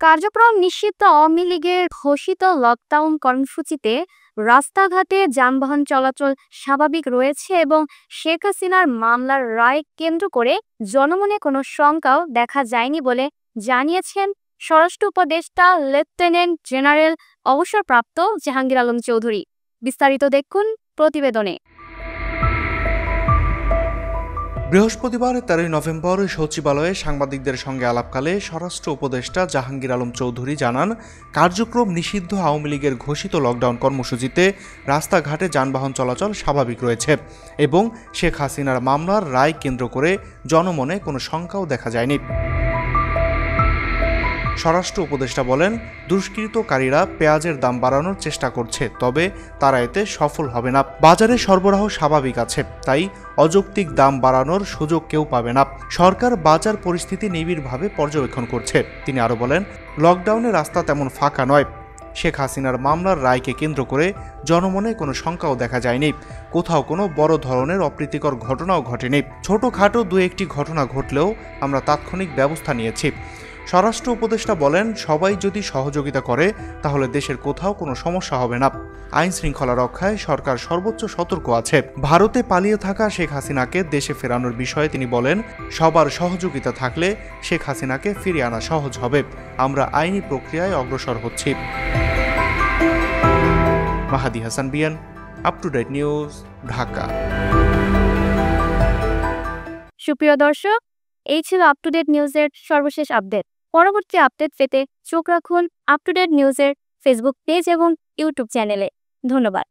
কার্যক্রম নিষিদ্ধ আওয়ামী লীগের ঘোষিত লকডাউন কর্মসূচিতে রাস্তাঘাটে যানবাহন চলাচল স্বাভাবিক রয়েছে এবং শেখ হাসিনার মামলার রায় কেন্দ্র করে জনমনে কোনো শঙ্কাও দেখা যায়নি বলে জানিয়েছেন স্বরাষ্ট্র উপদেষ্টা লেফটেন্যান্ট জেনারেল অবসরপ্রাপ্ত জাহাঙ্গীর আলম চৌধুরী। বিস্তারিত দেখুন প্রতিবেদনে। বৃহস্পতিবার 13 নভেম্বর সচিবালয়ে সাংবাদিকদের সঙ্গে আলাপকালে স্বরাষ্ট্র উপদেষ্টা জাহাঙ্গীর আলম চৌধুরী জানান, কার্যক্রম নিষিদ্ধ আওয়ামী লীগের ঘোষিত লকডাউন কর্মসূচিতে রাস্তাঘাটে যানবাহন চলাচল স্বাভাবিক রয়েছে এবং শেখ হাসিনার মামলার রায় কেন্দ্র করে জনমনে কোনো শঙ্কাও দেখা যায়নি। স্বরাষ্ট্র উপদেষ্টা বলেন, দুষ্কৃতকারীরা পেঁয়াজের দাম বাড়ানোর চেষ্টা করছে, তবে তারা এতে সফল হবে না। বাজারে সরবরাহ স্বাভাবিক আছে, তাই অযৌক্তিক দাম বাড়ানোর সুযোগ কেউ পাবে না। সরকার বাজার পরিস্থিতি নিবিড়ভাবে পর্যবেক্ষণ করছে। তিনি আরও বলেন, লকডাউনে রাস্তা তেমন ফাঁকা নয়। শেখ হাসিনার মামলার রায়কে কেন্দ্র করে জনমনে কোনো শঙ্কাও দেখা যায়নি। কোথাও কোনো বড় ধরনের অপ্রীতিকর ঘটনাও ঘটেনি। ছোটখাটো দু একটি ঘটনা ঘটলেও আমরা তাৎক্ষণিক ব্যবস্থা নিয়েছি। স্বরাষ্ট্র উপদেষ্টা বলেন, সবাই যদি সহযোগিতা করে তাহলে দেশের কোথাও কোনো সমস্যা হবে না। আইন শৃঙ্খলা রক্ষায় সরকার সর্বোচ্চ সতর্ক আছে। ভারতে পালিয়ে থাকা শেখ হাসিনাকে দেশে ফেরানোর বিষয়ে তিনি বলেন, সবার সহযোগিতা থাকলে শেখ হাসিনাকে ফিরিয়ে আনা সহজ হবে। আমরা আইনি প্রক্রিয়ায় অগ্রসর হচ্ছি। Mahadi Hasan Biyan, up to date news, Dhaka. সুপ্রিয় দর্শক, এই ছিল আপ টু ডেট নিউজের সর্বশেষ আপডেট। পরবর্তী আপডেট পেতে চোখ রাখুন আপ টু ডেট নিউজের ফেসবুক পেজ এবং ইউটিউব চ্যানেলে। ধন্যবাদ।